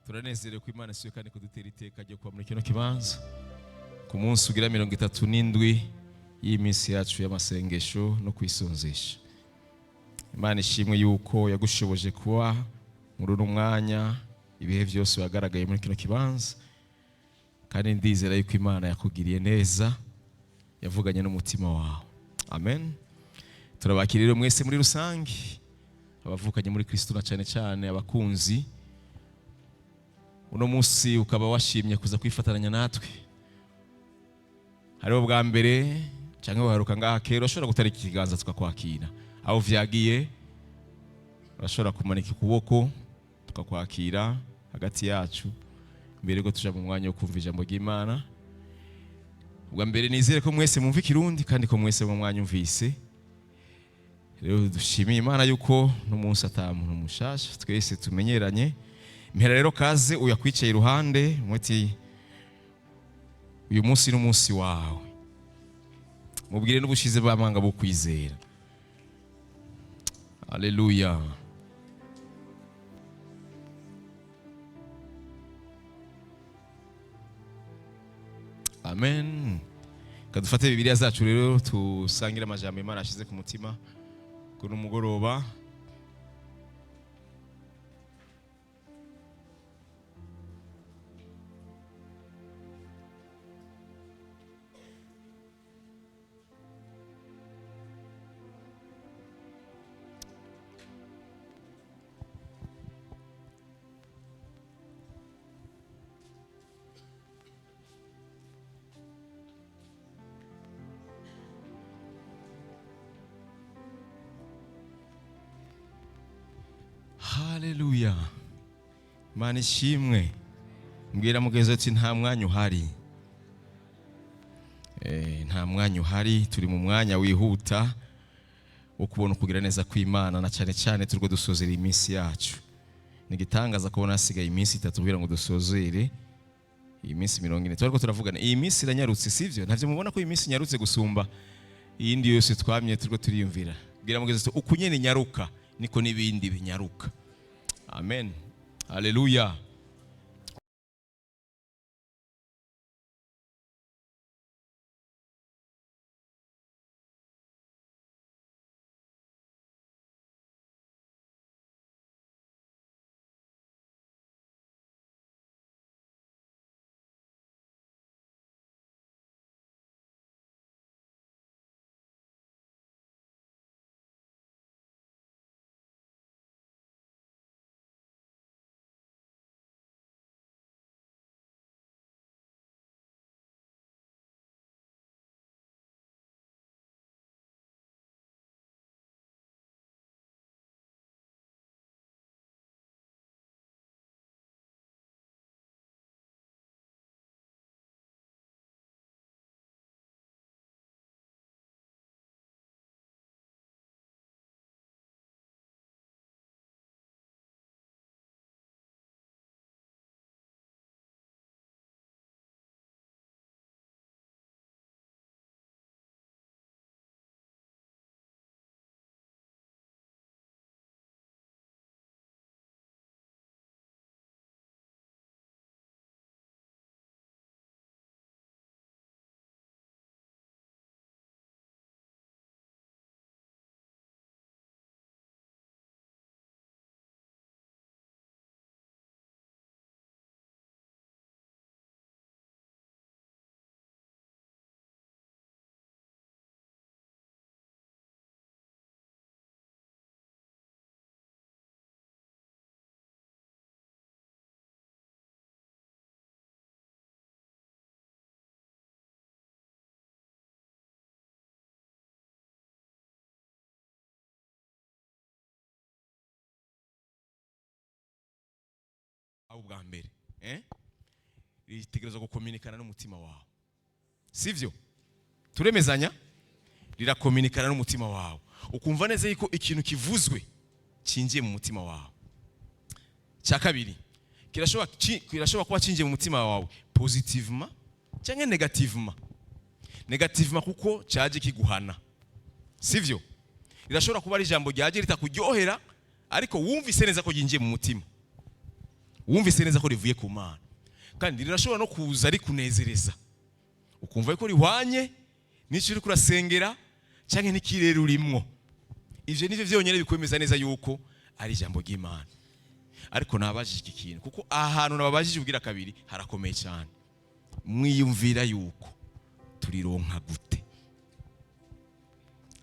Turanezerewe ko Imana siyo kandi kudutera iteka ryo kuba muri kino kibanza ku munsi ugira 37 y'imisi yacu y'amasengesho no kwisonzesha. Imana ishimwe yuko yagushoboje kuba muri uno mwanya ibihe byose wagaragaye muri kino kibanza, kandi ndizera yuko Imana yakugiriye neza, yavuganye n'umutima wawe. Amen. Turabakirira mwese muri rusangi, abavukanye muri Kristo na cyane cyane abakunzi. Uno munsi ukaba washimye kuza kwifatanya natwe. Hariho bwa mbere cyangwa waruka ngaha kero ushobora gutarika ikiganza tukakwakira. Aho vyagiye urashobora kumanika ukuboko tukakwakira hagati yacu mbere ko tuja mu mwanya wo kumva ijambo ry'Imana. Ubwa mbere nizere ko mwese mumva Kirundi kandi ko mwese mu mwanya umvise. Rero dushimiye Imana yuko no munsi atamuntu mushasha twese tumenyeranye. Mpera rero kaze uyakwicaye iruhande muti uyu munsi n'umunsi wawe. Mubwire n'ubushize bamanga bo kwizera. Haleluya. Amen. Kadufate Bibiliya zacu rero tusangira amajambo Imana ashize ku mutima kuno mugoroba. Haleluya. Imana ishimwe. Mbwira mugenzi ati nta mwanya uhari. Nta mwanya uhari, turi mu mwanya wihuta wo kubona kugira neza kw'Imana na cyane cyane turwo dusozera iminsi yacu. Nigitangaza kubona hasigaye iminsi 3 kugira ngo dusozere iyi minsi 40. Twariko turavugana iyi minsi iranyarutse, sivyo? Ntavyo mubona ko iyi minsi nyarutse gusumba iyindi yose twamye turwo turiyumvira. Mbwira mugenzi ati ukunyene nyaruka niko nibindi binyaruka. Amen. Haleluya. Ubwa mbere ritegereza gukominikana n'umutima wawe, sivyo? Turemezanya rirakominikana n'umutima wawe, ukumva neza yuko ikintu kivuzwe cinjiye mu mutima wawe. Cya kabiri, kirashobora kuba cinjiye mu mutima wawe positivement cyangwa negativement. Negativement kuko cyaje kiguhana, sivyo? Rirashobora kuba ari ijambo ryaje ritakuryohera ariko wumvise neza ko ginjiye mu mutima. wumvise neza ko rivuye ku Mana, kandi rirashobora no kuza ari kunezereza ukumva ko rihwanye n'icyo uri kurasengera cyangwa n'ikirere urimwo. Ivyo nivyo vyonyene bikwemeza neza yuko ari ijambo ry'Imana. Ariko nabajije iki kintu kuko ahantu nababajije ubwira kabiri harakomeye cyane. Mwiyumvira yuko turironka gute?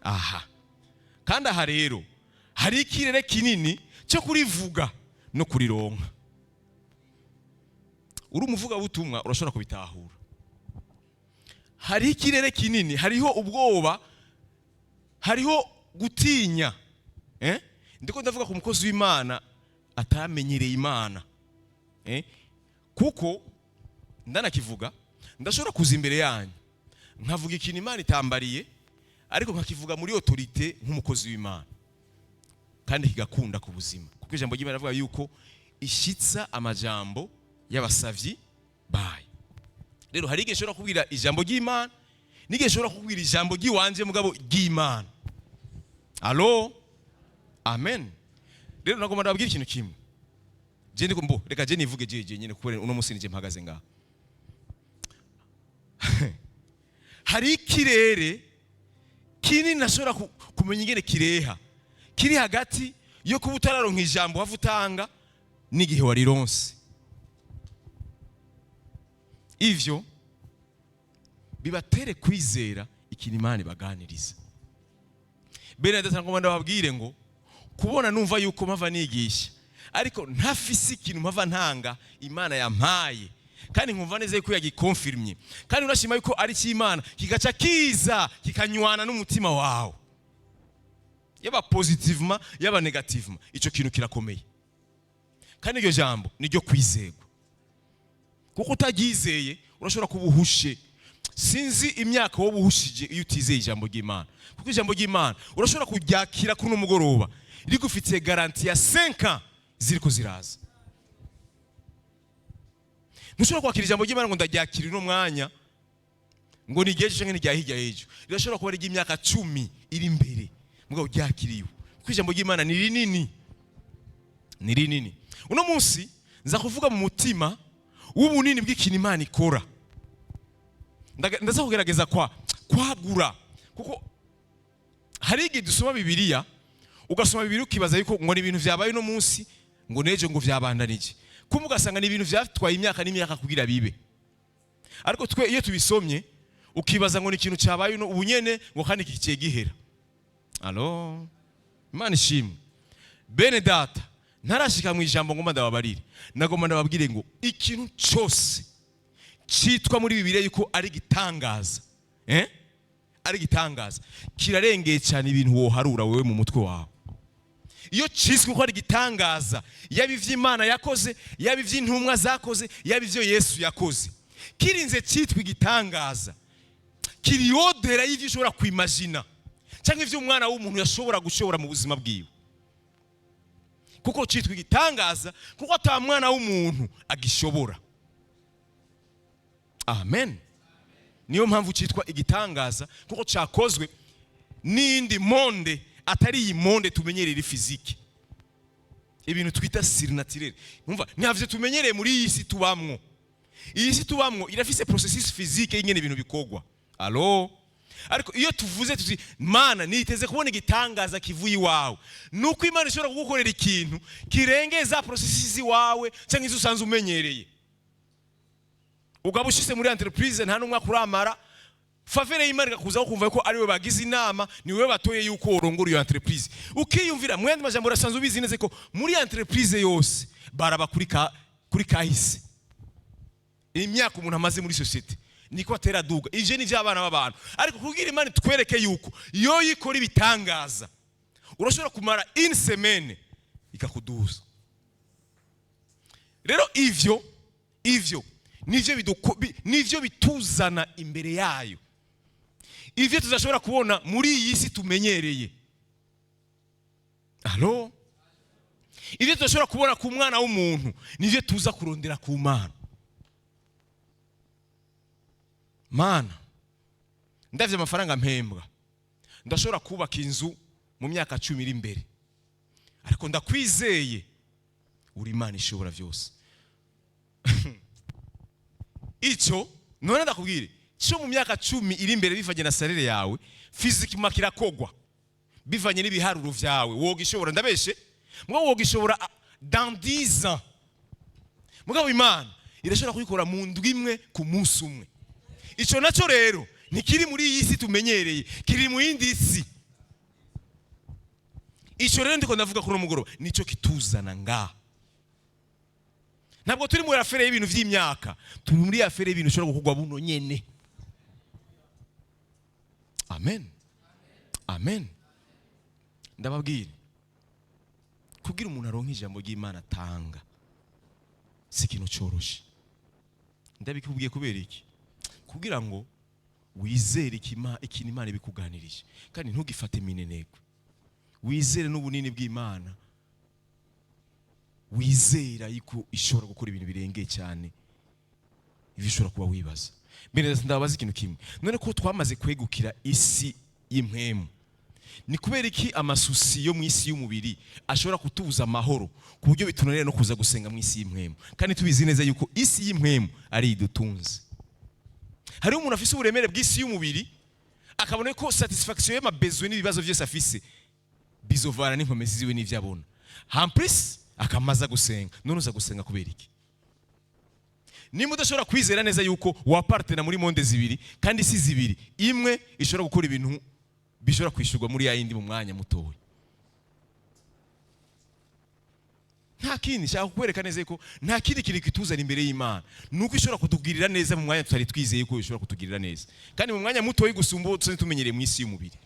Aha, kandi aha rero hari ikirere kinini cyo kurivuga no kurironka. Uri umuvuga butumwa urashobora kubitahura. Hari ikirere kinini, hariho ubwoba, hariho gutinya. Ndiko ndavuga ku mukozi w'Imana atamenyereye Imana. Kuko ndanakivuga, ndashobora kuza imbere yanyu nkavuga ikintu Imana itambariye, ariko nkakivuga muri autorité nk'umukozi w'Imana, kandi kigakunda ku buzima. Kuko ijambo ry'Imana rivuga yuko ishitsa amajambo y'abasavyi bayo. Rero hari igihe nshobora kubwira ijambo ry'Imana, n'igihe nshobora kubwira ijambo ry'iwanje mugabo ry'Imana. Allo? Amen. Rero nagomba ndababwira ikintu kimwe. Je ndiko mbo reka je nivuge jeje nyine kuko uno musi nije mpagaze ngaho. Hari ikirere kinini nashobora kumenya ingene kireha, kiri hagati yo kuba utararonka ijambo havutanga n'igihe warironse. Ivyo bibatere kwizera ikintu Imana ibaganiriza. Bene ndashaka ndababwire ngo kubona numva yuko mpava nigisha, ariko ntafise ikintu mpava ntanga Imana yampaye, kandi nkumva neza yuko yagikonfirmye, kandi urashima yuko ari cy'Imana kigaca kiza kikanywana n'umutima wawe, yaba positivement yaba negativement. Ico kintu kirakomeye, kandi iryo jambo niryo kwizerwa. Kuko utagizeye urashobora kubuhushe. Sinzi imyaka wo buhushije iyo utizeye ijambo ry'Imana. Kuko ijambo ry'Imana urashobora kuryakira kuno mugoroba rigufitiye garanti ya 5 ans ziriko ziraza. Ntushobora kwakira ijambo ry'Imana ngo ndaryakira no mwanya ngo nigeje cyangwa nijyahijya ejo. Rirashobora kuba ari imyaka 10 iri imbere mugabo ryakiriwe. Kuko ijambo ry'Imana ni rinini. Ni rinini. Uno munsi nza kuvuga mu mutima w'ubunini bw'ikintu Imana ikora. Ndaza kugerageza kwagura, kuko hari igihe dusoma Bibiliya ugasoma Bibiliya ukibaza yuko ngo ni ibintu vyabaye no munsi ngo neje ngo vyabandanije, kumbe ugasanga ni ibintu vyatwaye imyaka n'imyaka kugira bibe. Ariko twe iyo tubisomye ukibaza ngo ni ikintu cyabaye no ubunyene ngo kandi kikiye gihera. Allo, Imana ishimwe. Bene data, ntarashika mu ijambo ngoma ndababarire, nagomba ndababwire ngo ikintu cyose citwa muri Bibiliya yuko ari gitangaza, ari gitangaza, kirarengeye cyane ibintu woharura wewe mu mutwe wawe. Iyo ciswe ko ari gitangaza, yaba ivy'Imana yakoze, yaba ivy'intumwa zakoze, yaba ivyo Yesu yakoze, kirinze citwa igitangaza, kiriyodera y'ivyo ushobora kwimagina cyangwa ivyo umwana w'umuntu yashobora gushobora mu buzima bwiwe. Kuko citwa igitangaza kuko ata mwana w'umuntu agishobora. Amen. Niyo mpamvu citwa igitangaza kuko cyakozwe n'indi monde atari iyi monde tumenyereye fiziki. Ibintu twita surnaturel. Umva, ntavyo tumenyereye muri iyi si tubamwo. Iyi si tubamwo irafise processus physique ingene ibintu bikogwa. Allo? Ariko iyo tuvuze tuzi Mana niteze kubona igitangaza kivuye iwawe, nuko Imana ishobora kugukorera ikintu kirengeza processus wawe cyangwa izo usanze umenyereye. Ugabushise muri entreprise nta numwe kuramara, favere y'Imana ikakuza kumva ko ari we bagize inama, ni we batoye yuko urongora iyo entreprise. Ukiyumvira mwende majambo rasanzwe ubizi neze ko muri entreprise yose baraba kuri kahise. Imyaka umuntu amaze muri societe niko atera duga. Ije ni by'abana b'abantu. Ariko kugira Imana twereke yuko iyo yikora ibitangaza urashobora kumara une semaine ikakuduza. Rero ivyo nivyo bituzana imbere yayo. Ivyo tuzashobora kubona muri iyi si tumenyereye. Allo? Ivyo tuzashobora kubona ku mwana w'umuntu nivyo tuza kurondera ku Mana. Mana, ndavye amafaranga mpembwa, ndashobora kubaka inzu mu myaka 10 iri imbere, ariko ndakwizeye uri Imana ishobora byose. Ico none ndakubwire cyo mu myaka 10 iri imbere bivanye na salere yawe physiquement kirakogwa bivanye n'ibiharuro vyawe wogishobora ndabeshe mugabo wogishobora dans 10 ans mugabo Imana irashobora kubikora mu ndwi imwe ku munsi umwe. Ico naco rero ntikiri muri iyi si tumenyereye, kiri mu yindi si. Ico rero ndiko ndavuga kuri umugoroba nico kituzana nga. Ntabwo turi muri afere y'ibintu vy'imyaka, turi muri afere y'ibintu ushobora gukugwa buno nyene. Amen. Amen. Ndababwira kugira umuntu aronka ijambo ry'Imana tanga si ikintu coroshe. Ndabikubwiye kubera iki? Kugira ngo wizere ikintu Imana ibikuganirije kandi ntugifate mineneko. Wizere n'ubunini bw'Imana, wizera yuko ishobora gukora ibintu birengeye cyane ibishobora kuba wibaza. Bene ndabaza ikintu kimwe, none ko twamaze kwegukira isi y'impwemu, ni kubera iki amasusi yo mu isi y'umubiri ashobora kutubuza amahoro ku buryo bitunanira no kuza gusenga mu isi y'impwemu, kandi tubizi neza yuko isi y'impwemu ari idutunze. Hari umuntu afise uburemere bw'isi y'umubiri akabona ko satisfaction y'amabezwe n'ibibazo byose afise bizovana n'inkomezi ziwe n'ivyabona, hamplis akamaza gusenga. None uza gusenga kubera iki? Nimba udashobora kwizera neza yuko wapartena muri monde zibiri kandi isi zibiri imwe ishobora gukora ibintu bishobora kwishurwa muri yindi mu mwanya mutoya, nta kindi shaka kwereka neza yuko nta kindi kintu kituzana imbere y'Imana nuko ishobora kutugirira neza mu mwanya tutari twizeye ko ishobora kutugirira neza, kandi mu mwanya mutoya gusumba utse tumenyereye mu isi y'umubiri.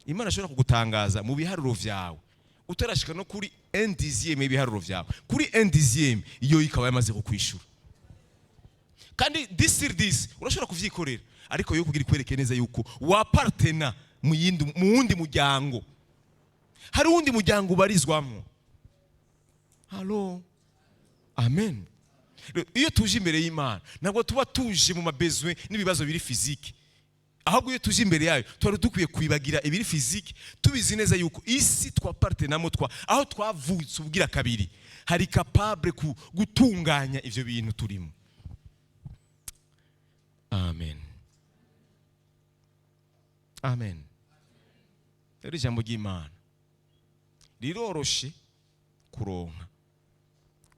Imana ishobora kugutangaza mu biharuro vyawe utarashika no kuri 1/10 y'ibiharuro vyawe, kuri 1/10 iyo ikaba yamaze kukwishura. Kandi this urashobora kuvyikorera, ariko yo kugira kwereke neza yuko wapartena mu wundi muryango, hari wundi muryango ubarizwamo. Halo, amen. Iyo tuje imbere y'Imana ntabwo tuba tuje mu mabezwe n'ibibazo biri physique, ahubwo iyo tuje imbere yayo twari dukwiye kwibagira ibiri physique, tubizi neza yuko isi twapartenamo aho twavutse ubwira kabiri hari capable gutunganya ivyo bintu turimo. Amen. Amen. Rero ijambo ry'Imana riroroshe kuronka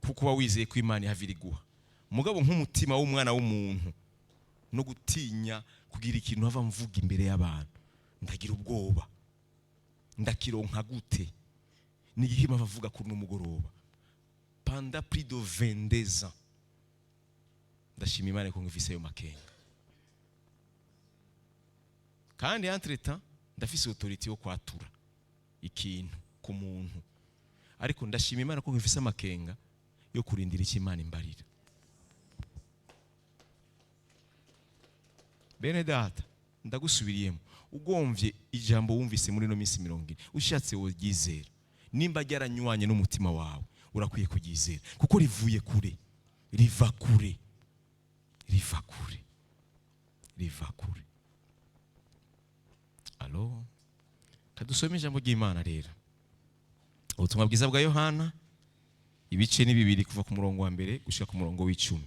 kuko uba wizeye ko Imana ihaviriguha, mugabo nk'umutima w'umwana w'umuntu no gutinya kugira ikintu hava mvuga imbere y'abantu, ndagira ubwoba, ndakironka gute? Ni igihima bavuga kuri n'umugoroba pendant plus de 22 ans. Ndashima Imana ko ngifise ayo makenga, kandi entre temps ndafise autorité yo kwatura ikintu ku muntu, ariko ndashima Imana ko ngifise amakenga yo kurindira iki Imana imbarira. Bene data ndagusubiriyemo, ugomvye ijambo wumvise muri no minsi 40 ushatse woryizera, nimba ryaranywanye n'umutima wawe urakwiye kuryizera kuko rivuye kure, riva kure, riva kure, riva kure. Alo, kadusome ijambo ry'Imana rero. Ubutumwa bwiza bwa Yohana ibice ni 2 kuva ku murongo wa mbere gushika ku murongo w'10.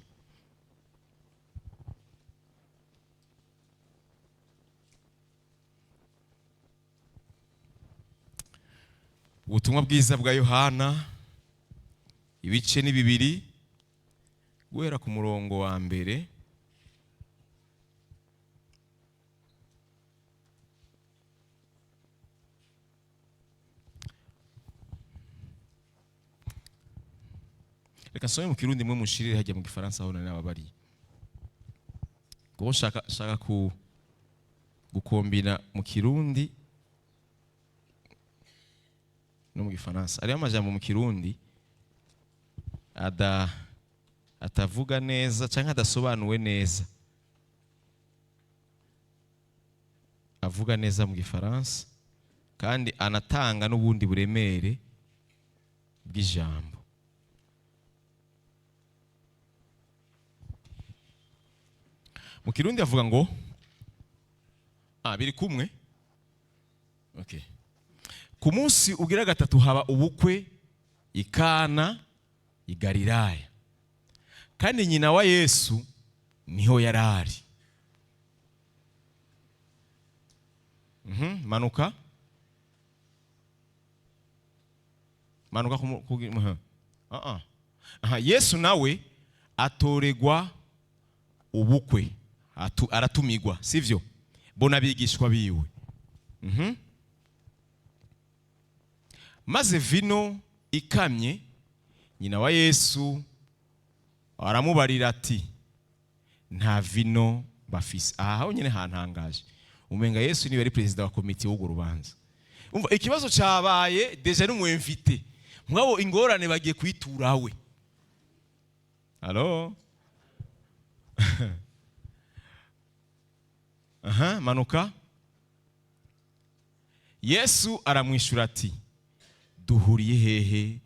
Ubutumwa bwiza bwa Yohana ibice ni 2 guhera ku murongo wa mbere reka soye mu Kirundi mwe mushirire hajya mu Gifaransa aho nari ababari ko shaka gukombina mu Kirundi no mu Gifaransa. Ari amajambo mu Kirundi atavuga neza cyangwa adasobanuwe neza, avuga neza mu Gifaransa kandi anatanga n'ubundi buremere bw'ijambo. Mu Kirundi avuga ngo biri kumwe. Okay. Ku munsi ugira gatatu haba ubukwe i Kana i Galilaya, kandi nyina wa Yesu niho yarari. Manuka Yesu nawe atoregwa ubukwe, aratumigwa, sivyo? Bona bigishwa biwe. Maze vino ikamye, nyina wa Yesu aramubarira ati nta vino bafise. Aha nyine hantangaje, umenga Yesu niwe ari president wa komite y'ugo rubanza. Umva ikibazo cyabaye deja n'umwemvite, mwabo ingorane bagiye kwiturawe. Allo manuka. Yesu aramwishura ati duhuriye hehe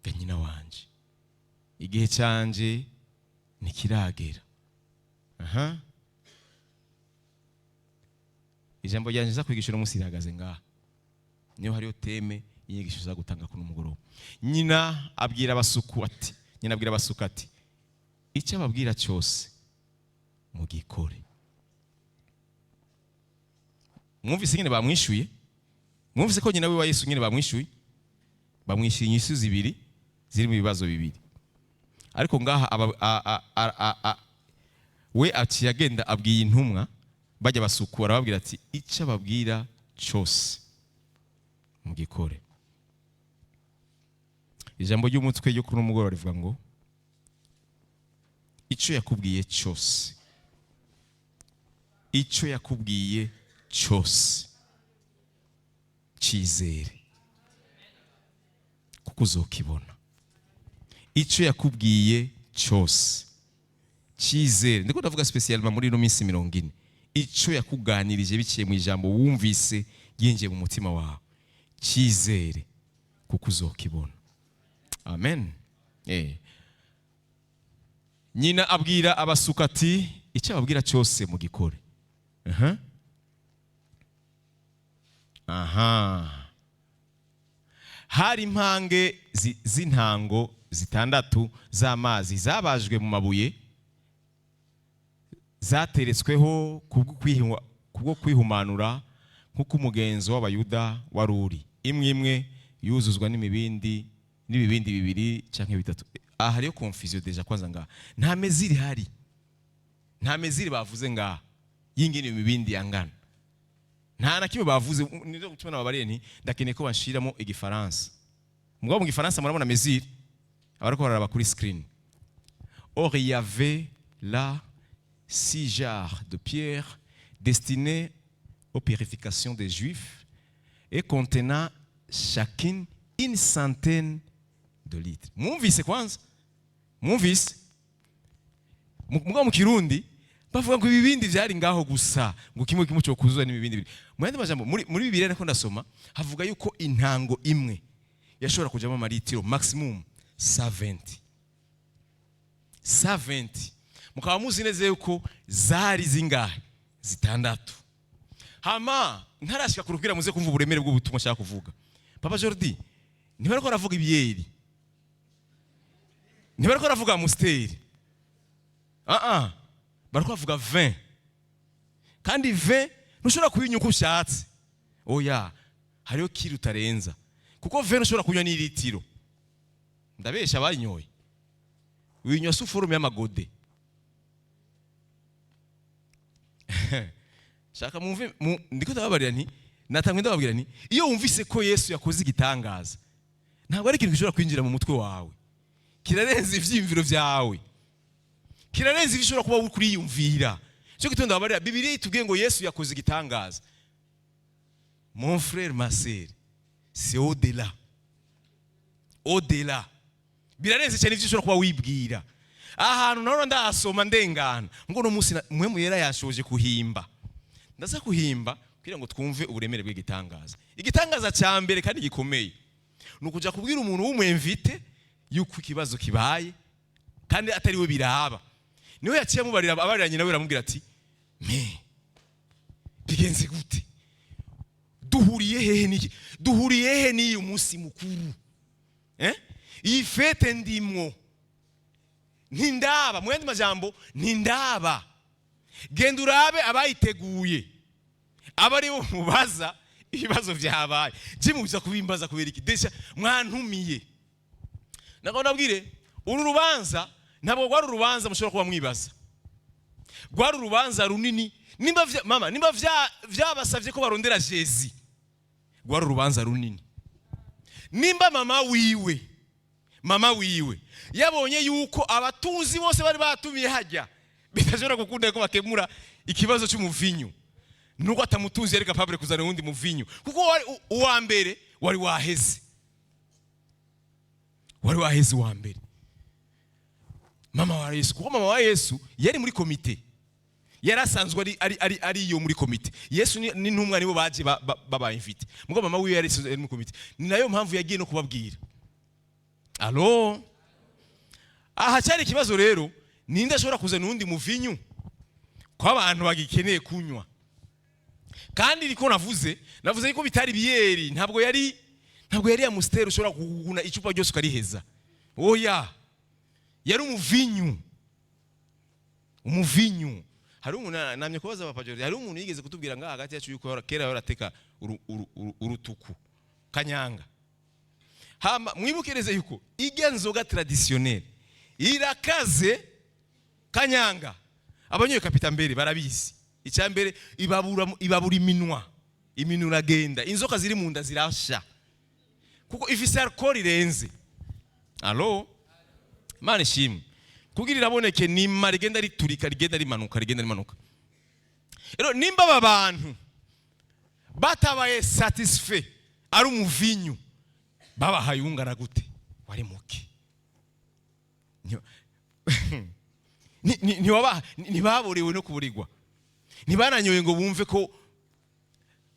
ga nyina wanje, igihe cyanje nikiragera. Ijambo ryanje za kwigisha umunsi rihagaze ngaha, niyo hariyo teme y'inyigisho za gutanga kuno mugoroba. Nyina abwira abasuku ati icyo ababwira cyose mugikore. Mwumvise nyine bamwishuye? Mwumvise ko nyina we wa Yesu nyine bamwishuye? Bamwishyuye inyishu zibiri zirimo ibibazo bibiri. Ariko ngaha we aciye agenda abwiye intumwa bajya basukura, babwira ati icyo ababwira cyose mugikore. Ijambo ry'umutwe ryo kuno mugoroba rivuga ngo icyo yakubwiye cyose, icyo yakubwiye cyose cyizere kuko uzokibona. Icyo yakubwiye cyose cyizere, ndiko ndavuga specialement muri no minsi 40. Icyo yakuganirije biciye mu ijambo wumvise yinjiye mu mutima wawe, cyizere kuko uzokibona. Amen. Nyina abwira abasuka ati icyo ababwira cyose mugikore. Hari impange z'intango zitandatu z'amazi zabajwe mu mabuye, zateretsweho kubwo kwihumanura nk'uko umugenzo w'abayuda wari uri. Imwe imwe yuzuzwa n'ibibindi bibiri cyangwa bitatu. Aha hariyo confusion deja kwanza ngaha. Nta meziri hari, nta meziri bavuze ngaha y'ingene imibindi yangana. Nta na kimwe bavuze. Nizo gutuma nababariye nti ndakeneye ko banshiramo igifaransa. Mugabo mu gifaransa murabona meziri abariko bararaba kuri screen. Or il y avait là 6 jarres de pierre destinées aux purifications des Juifs et contenant chacune une centaine de litres. Mwumvise kwanza? Mwumvise? Mugabo mu Kirundi bavuga ngo ibibindi byari ngaho gusa, ngo kimwe cyo kuzuza n'ibibindi bibiri. Mwende majambo muri Bibiliya nako ndasoma havuga yuko intango imwe yashobora kujamo amaritiro maximum 120. Mukaba muzi neza yuko zari zingahe? Zitandatu. Hama ntarashika kurubwira muze kumva uburemere bw'ubutumwa nshaka kuvuga. Papa Jordi ntibariko aravuga ibiyeri, ntibariko aravuga musteri, bariko bavuga 20. Kandi 20 ntushobora kuyinywa uko ushatse. Oya, hariyo kiri utarenza, kuko 20 ntushobora kunywa n'ilitiro. Ndabesha abanyoye winywa sufurume y'amagode. Shaka mumve, ndiko ndababarira nti natangwe ndababwira nti iyo wumvise ko Yesu yakoze igitangaza, ntabwo ari ikintu gishobora kwinjira mu mutwe wawe, kirarenze ivyimviro vyawe, kirarenze ibishobora kuba kuri yumvira. Cyo gitonda babarira Bibiliya itubwiye ngo Yesu yakoze igitangaza. Mon frère, ma sœur, c'est au-delà. Au-delà. Birarenze cyane ivyo ushobora kuba wibwira. Ahantu naho ndasoma ndengana ngo no musi mwe muyera yashoje kuhimba. Ndaza kuhimba kugira ngo twumve uburemere bw'igitangaza. Igitangaza cya mbere kandi gikomeye nukuja kubwira umuntu w'umwemvite yuko ikibazo kibaye kandi atari we biraba. Niwe yaciye mubarira abariranye nawe aramubwira ati bigenze gute? Duhuriye hehe niki? Duhuriye hehe ni umunsi mukuru? Iyi fete ndimwo ntindaba, mu yandi majambo ntindaba. Genda urabe abayiteguye, abari bo mubaza ibibazo byabaye. Jimubiza kubimbaza kubera iki? Desha mwantumiye. Nako nabwire, uru rubanza ntabwo rwari urubanza mushobora kuba mwibaza. Rwari urubanza runini. Nimba vyabasavye ko barondera Jezi. Rwari urubanza runini. Nimba mama wiwe yabonye yuko abatunzi bose bari batumiye hajya, bitashobora gukunda ko bakemura ikibazo cy'umuvinyu, nuko atamutunzi yari capable kuzana undi muvinyu, kuko uwa mbere wari waheze uwa mbere. Mama wa Yesu, kuko mama wa Yesu yari muri komite, yarasanzwe ari yo muri komite. Yesu ni ntumwa nibo baje baba invite, mugo mama wiwe yari muri komite. Ni nayo mpamvu yagiye no kubabwira. Allo, aha cyari kibazo rero, ninde ashobora kuzana undi muvinyu ko abantu bagikeneye kunywa. Kandi niko navuze yuko bitari biyeri, ntabwo yari ya Musteri ushobora kuguna icupa ryose ukariheza. Oya, yari umuvinyu. Hari umuntu namye kubaza abapajori, hari umuntu yigeze kutubwira ngaha hagati yacu yuko kera yorateka urutuku kanyanga. Hama mwibukereze yuko igenzoga traditionnel irakaze kanyanga. Abanyoye kapita mbere barabizi. Icya mbere ibabura iminwa agenda, inzoka ziri mu nda zirasha kuko ifise alcohol irenze. Allo, Imana ishimwe. Kugira iraboneke nima rigenda riturika, rigenda rimanuka. Rero nimba aba bantu batabaye satisfait ari umuvinyu, babahaye ungana gute? Wari muke. Ntibaborewe no kuburirwa, ntibananyoye ngo bumve ko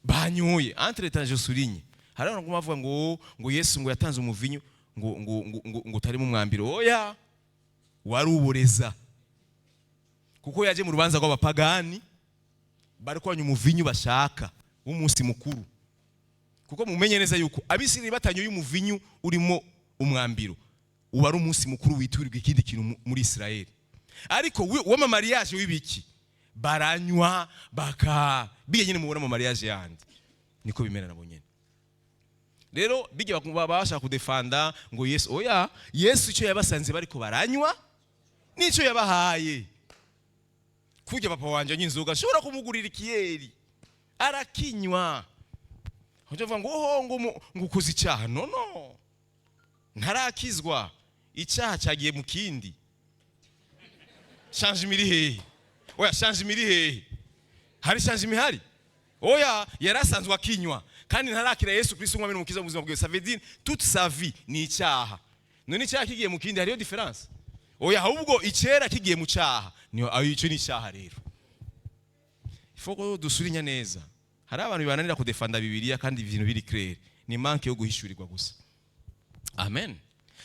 banyoye. Entre temps je souligne, hari abantu bavuga ngo Yesu ngo yatanze umuvinyu ngo utari mu mwambiro. Oya, wari uboreza, kuko yaje mu rubanza rw'abapagani bari kwanya umuvinyu bashaka w'umunsi mukuru. Kuko mumenye neza yuko abisirayeli batanyoye umuvinyu urimo umwambiro, uba ari umunsi mukuru witurirwa ikindi kintu muri Isirayeli. Ariko wama mariage w'ibiki baranywa biye nyine mubona mu mariage yandi, niko bimera nabo nyene. Rero bige babasha kudefanda ngo Yesu, oya, Yesu icyo yabasanze bariko baranywa nico yabahaye. Kujya papa wanje nyinzoga ashobora kumugurira ikiyeri arakinywa, hoje ngo ukoze icyaha. No, ntarakizwa, icyaha cyagiye mu kindi. Change miri hehe? Oya, change miri hehe? Hari change mihari? Oya, yarasanzwe akinywa kandi ntarakira Yesu Kristo umwami n'umukiza mu buzima bwe. Ça veut dire toute sa vie ni icyaha. None icyaha kigiye mu kindi hariyo difference? Oya, ahubwo icera kigiye mu cyaha niyo ayico ni icyaha rero. Ifoko dusurinya neza. Hari abantu bibananira kudefanda Bibiliya kandi ibintu biri clair, ni manke yo guhishurirwa gusa. Amen.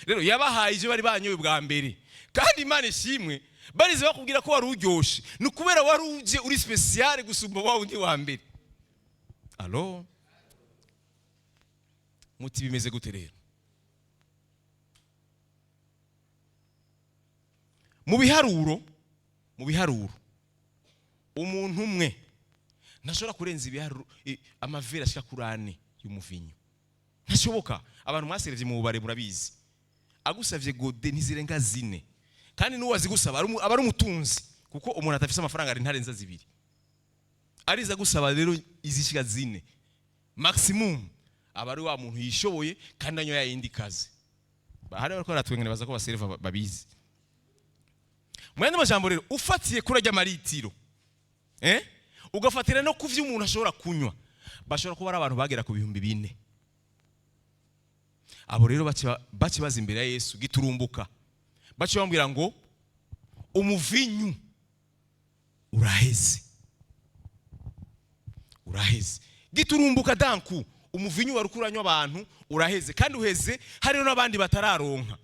Rero yabahaye ivyo bari banyoye bwa mbere, kandi Imana ishimwe barize bakubwira ko wari uryoshe, nukubera wari uje uri special gusumba wa undi wa mbere. Allo, muti bimeze gute rero? Mu biharuro umuntu umwe ntashobora kurenza ibiharuro amavera ashika kurane y'umuvinyu. Ntashoboka. Abantu mwaserevye mu bubare murabizi, agusavye gode ntizirenga 4, kandi n'uwazi gusaba abari umutunzi, kuko umuntu atafise amafaranga ari ntarenza 2. Ariza gusaba rero izishika 4 maximum, abari wa muntu yishoboye kandi anyo yayindi kazi. Bahari bariko baratwengene baza ko basereva babizi. Mwende majambo rero ufatiye kurajya maritiro, ugafatira no kuvyo umuntu ashobora kunywa, bashobora kuba ari abantu bagera ku 4,000. Abo rero baci baza imbere ya Yesu giturumbuka, baci bambwira ngo umuvinyu uraheze giturumbuka. Danku umuvinyu wari kuranywa abantu uraheze, kandi uheze hari n'abandi batararonka.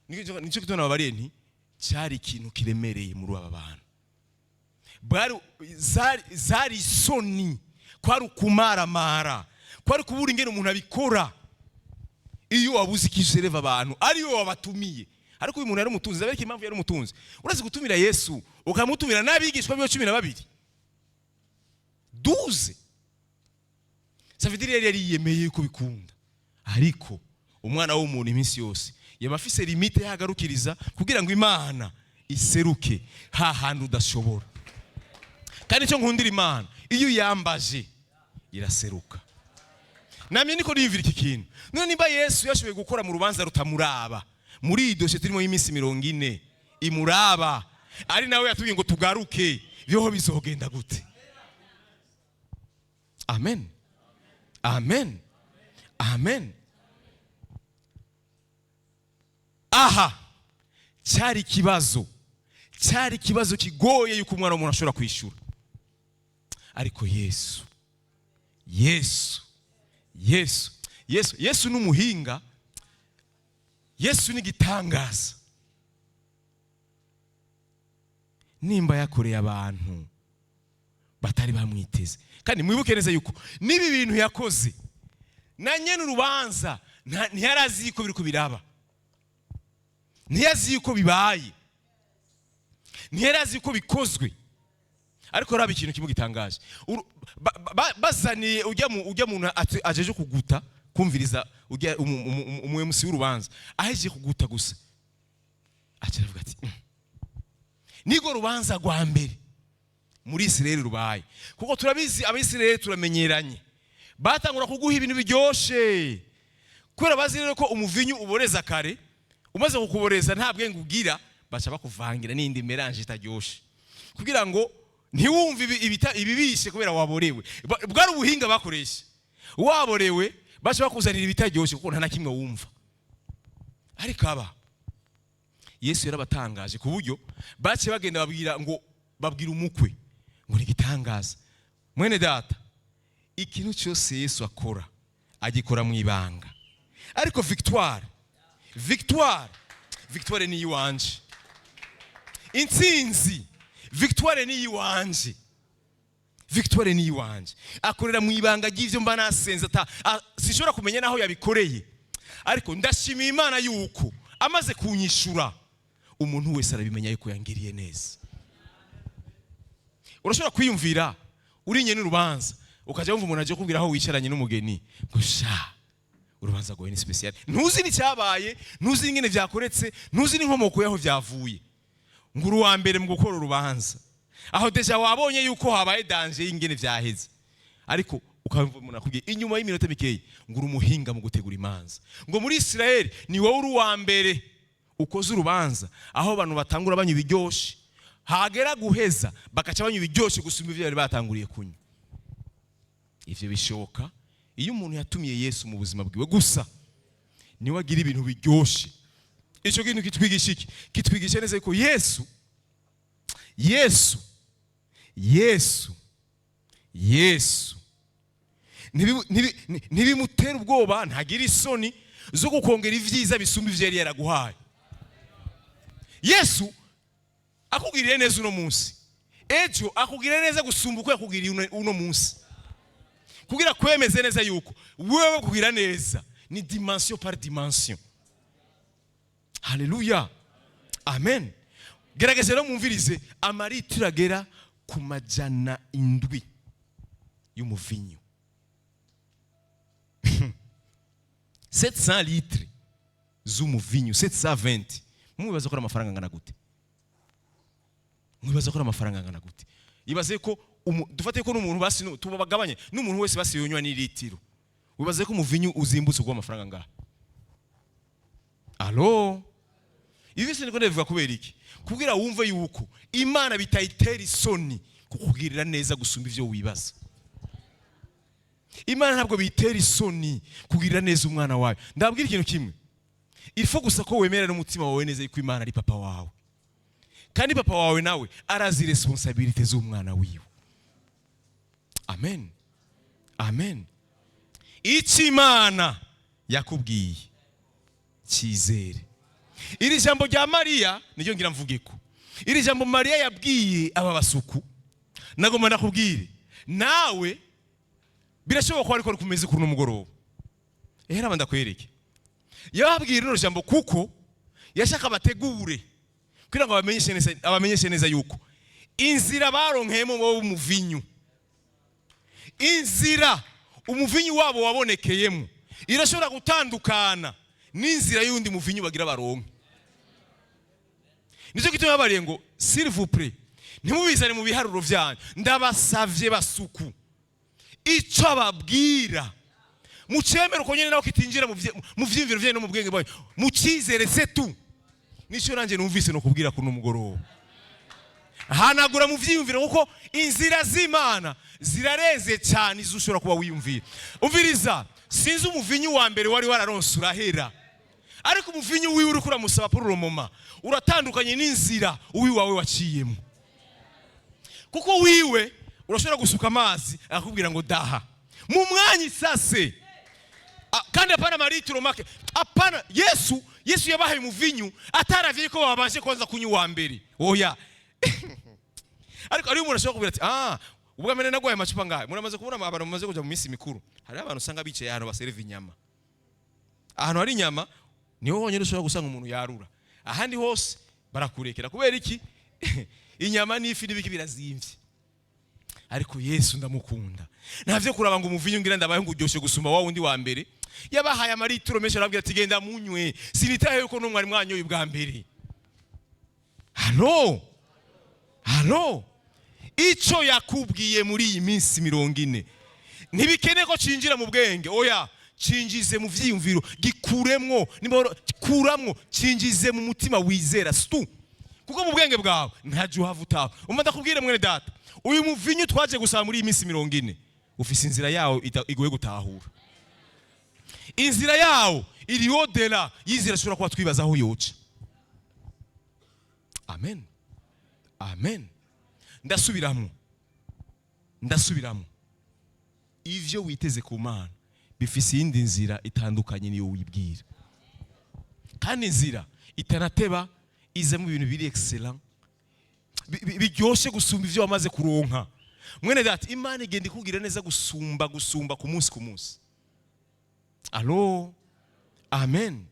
Nico kitona babariye nti cyari ikintu kiremereye muri aba bantu. Zari soni, kwari kumaramara, kwari kubura ingene umuntu abikora. Iyo wabuze ikisereva abantu ariyo wabatumiye, ariko uyu muntu yari umutunzi. Abereka impamvu yari umutunzi. Urazi gutumira Yesu ukamutumira n'abigishwa byo 12. 12. Savitiri yari yiyemeye ko bikunda. Ariko umwana w'umuntu iminsi yose yamafise limite yagarukiriza kugira ngo Imana iseruke hahandi udashobora. Kandi cyo nkundira Imana, iyo yambaje iraseruka. Namye niko niyumvira iki kintu. None nimba Yesu yashoboye gukora mu rubanza rutamuraba, muri idoshe turimo y'imisi 40 imuraba, ari nawe yatubwiye ngo tugaruke, byoho bizogenda gute? Amen. Amen. Amen. Aha, cyari ikibazo kigoye yuko umwana w'umuntu ashobora kwishura. Ariko Yesu n'umuhinga, Yesu n'igitangaza. Nimba yakoreye abantu batari bamwiteze. Kandi mwibuke neza yuko nibi bintu yakoze na nyene urubanza ntiyarazi yuko biri kubiraba. Ntiyazi yuko bibaye. Ntiyarazi yuko bikozwe. Ariko raba ikintu kimwe gitangaje. Bazaniye ujya muntu ajeje kuguta kumviriza ujya umusi w'urubanza. Aheje kuguta gusa. Akiravuga ati nigo rubanza rwa mbere muri Isirayeli rubaye. Kuko turabizi abisirayeli turamenyeranye. Batangura kuguha ibintu biryoshe. Kubera bazirero ko umuvinyu uboreza kare. Umaze kukuboreza nta bwenge ugira, baca bakuvangira n'indi melange itaryoshe. Kugira ngo ntiwumve ibibishe kubera waborewe. Bwari ubuhinga bakoresha. Waborewe baca bakuzanira ibitaryoshe kuko nta na kimwe wumva. Ariko aba Yesu yarabatangaje ku buryo bace bagenda babwira umukwe ngo nigitangaza. Mwene data, ikintu cyose Yesu akora agikora mu ibanga. Ariko victoire ni iwanje. Intsinzi, victoire ni iwanje. Victoire ni iwanje. Akorera mu ibanga ry'ivyo mba nasenze sishobora kumenya naho yabikoreye. Ariko ndashimiye Imana yuko amaze kunyishura umuntu wese arabimenya yuko yangiriye neza. Urashobora kwiyumvira urinye n'urubanza ukaje wumva umuntu aje kubwira aho wicaranye n'umugeni gusha urubanza rwawe ni special. Ntuzi ni cyabaye, ntuzi ingene vyakoretse, ntuzi n'inkomoko yaho vyavuye. Nguru wa mbere mu gukora urubanza. Aho deja wabonye yuko habaye danger y'ingene vyaheze. Ariko ukamva umuntu akubwiye inyuma y'iminota mikeyi nguru umuhinga mu gutegura imanza. Ngo muri Isirayeli ni wowe uri wa mbere ukoze urubanza aho abantu batangura banyu biryoshe. Hagera guheza bakaca banyu biryoshe gusumba ivyo bari batanguriye kunywa. Ivyo bishoboka iyo umuntu yatumiye Yesu mu buzima bwiwe gusa niwe agira ibintu biryoshe. Ico kintu kitwigisha iki? Kitwigisha neza ko Yesu ntibimutera ubwoba, ntagira isoni zo gukongera ivyiza bisumba ivyo yari yaraguhaye. Yesu akugiriye neza uno munsi, ejo akugiriye neza gusumba uko yakugiriye uno munsi. Kugira kwemeze neza yuko wewe kugira neza ni dimension par dimension. Haleluya. Amen. Gerageze rero mumvirize amaritiro agera ku 700 y'umuvinyu. 700 litres z'umuvinyu, 720. Mwibaza ko amafaranga angana gute? Ibaze ko dufate ko n'umuntu basi tubagabanye n'umuntu wese basi yonywa ni litiro. Wibaze ko umuvinyu uzimbutse gwa amafaranga ngaha. Allo? Ibi se niko ndavuga kubera iki? Kugira wumve yuko Imana bitayitera isoni kukugirira neza gusumba ivyo wibaza. Imana ntabwo bitera isoni kugirira neza umwana wawe. Ndabwira ikintu kimwe. Ilfo gusa ko wemera n'umutima wawe neza yuko Imana ari papa wawe. Kandi papa wawe nawe arazi responsabilité z'umwana wiwe. Amen. Amen. Ichi Imana yakubwiye cyizere. Iri jambo rya Mariya niryo ngira mvugeko. Iri jambo Mariya yabwiye aba basuku nagoma nakubwire nawe birashoboka ko ariko kumeze kuri no mugoroba. Ehera banda kwereke. Yababwira no jambo kuko yashaka bategure kugira ngo abamenyeshe neza yuko inzira baronkeyemo bo umuvinyu, inzira umuvinyu wabo wabonekeyemo irashobora gutandukana n'inzira y'undi muvinyu bagira baronke. Nico gituma bariye ngo s'il vous plaît ntimubizane mu biharuro byanyu, ndabasavye basuku ico ababwira mucemere uko nyene naho kitinjira mu vyimviro vye no mu bwenge bwayo mucizere setu. Nico nanje numvise no kubwira kuno mugoroba, hanagura mu vyimviro kuko inzira z'Imana zirareze cyane izushobora kuba wiyumvira. Umviriza, sinzi umuvinyu wa mbere wari wararonse urahera, ariko umuvinyu wiwe uri kuramusaba pour le moment uratandukanye n'inzira uwiwawe waciyemo, kuko wiwe urashobora gusuka amazi akakubwira ngo daha mu mwanya isase, kandi apana maritiro make, apana Yesu yabahaye umuvinyu ataravye ko babashe kwanza kunywa wa mbere. Oya ariko ari umuntu ashobora kubwira ati ubwa mbere nagwaye amacupa ngahe. Muramaze kubura abantu bamaze kuja mu minsi mikuru, hari abantu usanga bicaye ahantu baserva inyama, ahantu hari inyama niho honyine ushobora gusanga umuntu yarura, ahandi hose barakurekera. Kubera iki? Inyama n'ifi n'ibiki birazimvye. Ariko Yesu ndamukunda, ntavyo kuraba ngo umuvinyu ngira ndabaye ngo uryoshe gusumba wa wundi wa mbere. Yabahaye amaritiro menshi arabwira ati genda munywe, sinitaye yuko no mwari mwanyoye bwa mbere. Halo ico yakubwiye muri iyi minsi 40 ntibikene ko cinjira mu bwenge. Oya, cinjize mu vyiyumviro, gikuremwo nimba kuramwo, cinjize mu mutima wizera stu, kuko mu bwenge bwawe ntaje uhavutaho. Umva ndakubwire mwene data, uyu muvinyu twaje gusaba muri iyi minsi 40 ufise inzira yawo igoye gutahura. Inzira yawo iri odela yizira shobora kuba twibaza aho yoca. Amen. Ndasubiramo ivyo witeze ku Mana bifise iyindi nzira itandukanye niyo wibwira, kandi inzira itarateba iza mu bintu biri excellent biryoshe gusumba ivyo wamaze kuronka. Mwene data, Imana igenda ikubwira neza gusumba ku munsi. Alo, amen.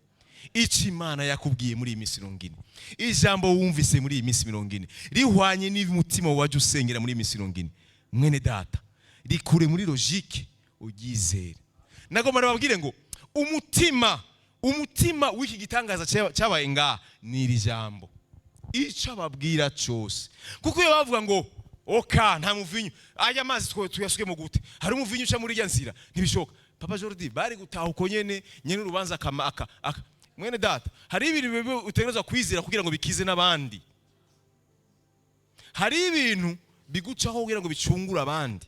Ichi Imana yakubwiye muri iyi minsi 40, ijambo wumvise muri iyi minsi 40 rihwanye n'umutima waje usengera muri iyi minsi 40, mwene data, rikure muri logique ugizere. Nagomba babwire ngo umutima w'iki gitangaza cyabaye ngaha ni iri jambo, ico ababwira cyose. Kuko iyo bavuga ngo oka nta muvinyu, aya mazi tuyasuke mu gute, hari umuvinyu uca muri rya nzira, ntibishoka. Papa Jordi bari gutaha uko nyene urubanza aka. Mwene data, hari ibintu bibe utegerezwa kwizera kugira ngo bikize n'abandi. Hari ibintu bigucaho kugira ngo bicungura abandi.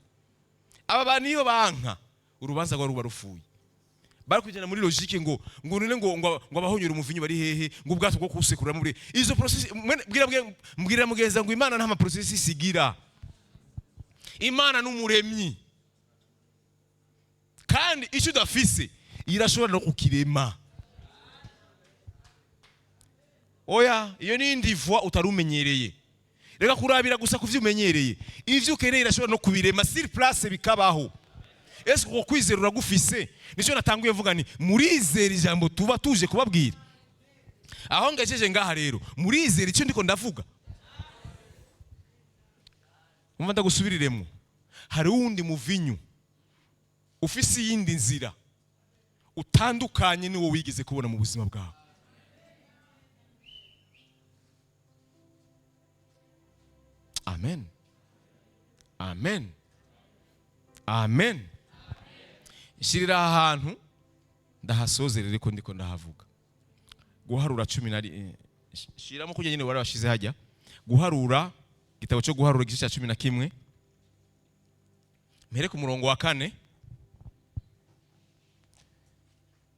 Aba bantu iyo banka urubanza rwa ruba rufuye, bari kujana muri logique ngo abahonyura umuvinyu bari hehe, ngo ubwato bwo kusekura muri izo process. Mbwira mugeza ngo Imana nta ma process isigira. Imana n'umuremyi, kandi icyo udafise irashobora no kukirema. Oya, iyo ni indivwa utarumenyereye. Reka kurabira gusa kuvyumenyereye, ivyo ukeneye irashobora no kubirema sur place bikabaho. Ese uko kwizera uragufise? Nico natanguye mvuga ni murizera ijambo tuba tuje kubabwira. Aho ngejeje ngaha rero murizera icyo ndiko ndavuga. Umva ndagusubiriremo, hari wundi muvinyu ufise yindi nzira utandukanye niwo wigeze kubona mu buzima bwawe. Amen. Shirira ahantu ndahasozerere ariko ndiko ndahavuga. Guharura 10 shiramo kujya nyine wari washize hajya. Guharura, gitabo cyo guharura igice cya 11 mpere ku murongo wa 4.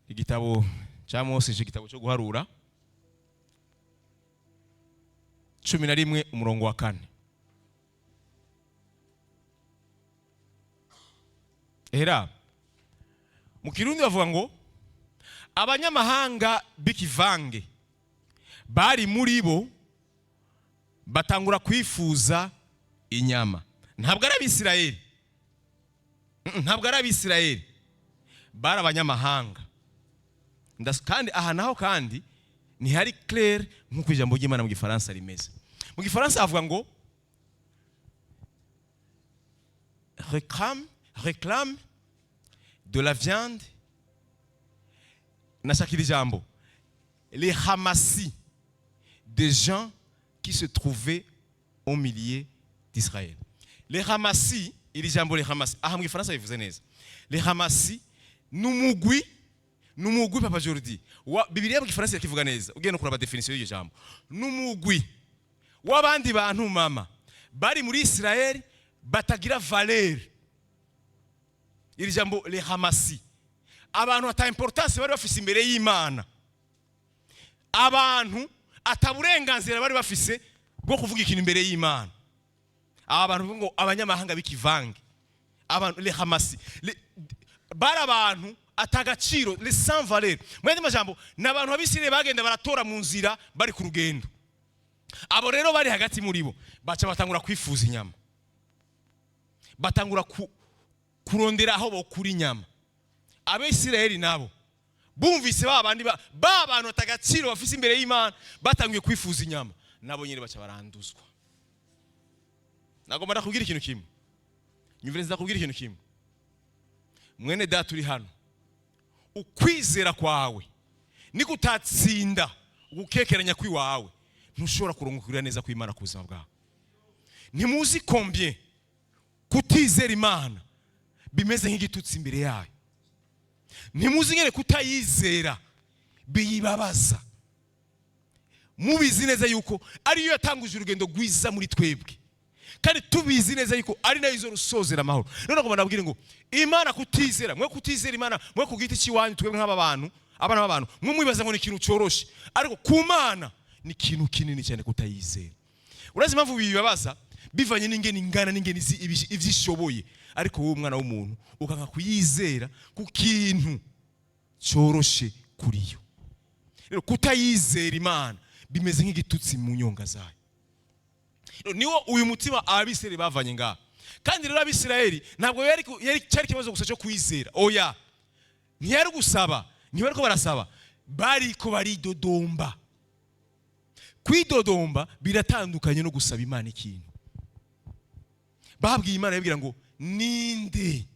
Igitabo cya Mose, igitabo cyo guharura 11 umurongo wa 4. Era mu Kirundi bavuga ngo abanyamahanga bikivange bari muri bo batangura kwifuza inyama. Ntabwo ari Abisirayeli, bari abanyamahanga. Kandi aha naho kandi ntihari clair nk'uko ijambo ry'Imana mu Gifaransa rimeze. Mu Gifaransa avuga ngo réclame de la viande. Nashakira ijambo les ramassis des gens qui se trouvaient au milieu d'Israël. Les ramassis, iri jambo les ramassis, aha mu Gifaransa bivuze neza. Les ramassis numugwi Papa Jordi. Bibiliya mu Gifaransa kivuga neza. Ugiye no kuraba definition y'iryo jambo. Numugwi w'abandi bantu mama bari muri Israël batagira valeur. Iri jambo les ramassis. Abantu ata importance bari bafise imbere y'Imana. Abantu ataburenganzira bari bafise bwo kuvuga ikintu imbere y'Imana. Abantu ngo abanyamahanga bikivange. Abantu les ramassis. Bari abantu atagaciro les sans valeur. Mwende majambo nabantu babisire bagenda baratora mu nzira bari ku rugendo. Abo rero bari hagati muri bo baca batangura kwifuza inyama. Batangura kurondera aho bokuri inyama. Abisirayeli nabo bumvise babandi bantu atagaciro bafise imbere y'Imana batangiye kwifuza inyama. Nabo nyine baca baranduzwa. Nagomba ndakubwira ikintu kimwe. Nyumvire ndakubwira ikintu kimwe. Mwene data uri hano. Ukwizera kwawe niko utatsinda gukekeranya kwiwawe ntushobora kurongukira neza kw'Imana ku buzima bwawe. Ntimuzi combien kutizera Imana bimeze nk'igitutsi imbere yayo. Ntimuzi ngene kutayizera biyibabaza. Mubizi neza yuko ariyo yatanguje urugendo rwiza muri twebwe. Kandi tubizi neza yuko ari nayo izorusozera amahoro. None ngomba nabwire ngo Imana kutizera, mwe kutizera Imana, mwe kugiti ciwanyu twebwe nk'aba bantu, abana b'abantu, mwe mwibaza ngo ni ikintu cyoroshe. Ariko ku Mana ni ikintu kinini cyane kutayizera. Urazi impamvu bibabaza bivanye n'ingene ingana n'ingene ivyishoboye. Ariko wowe mwana w'umuntu ukanga kuyizera ku kintu cyoroshe kuri yo. Rero kutayizera Imana bimeze nk'igitutsi mu nyonga zayo. Niwo uyu mutima abisirayeli bavanye ngaho. Kandi rero abisirayeli ntabwo yari cyari kibazo gusa cyo kwizera. Oya. Ntiyari gusaba, ntibari ko barasaba. Bari ko baridodomba. Kwidodomba biratandukanye no gusaba Imana ikintu. Babwiye Imana yabwira ngo ninde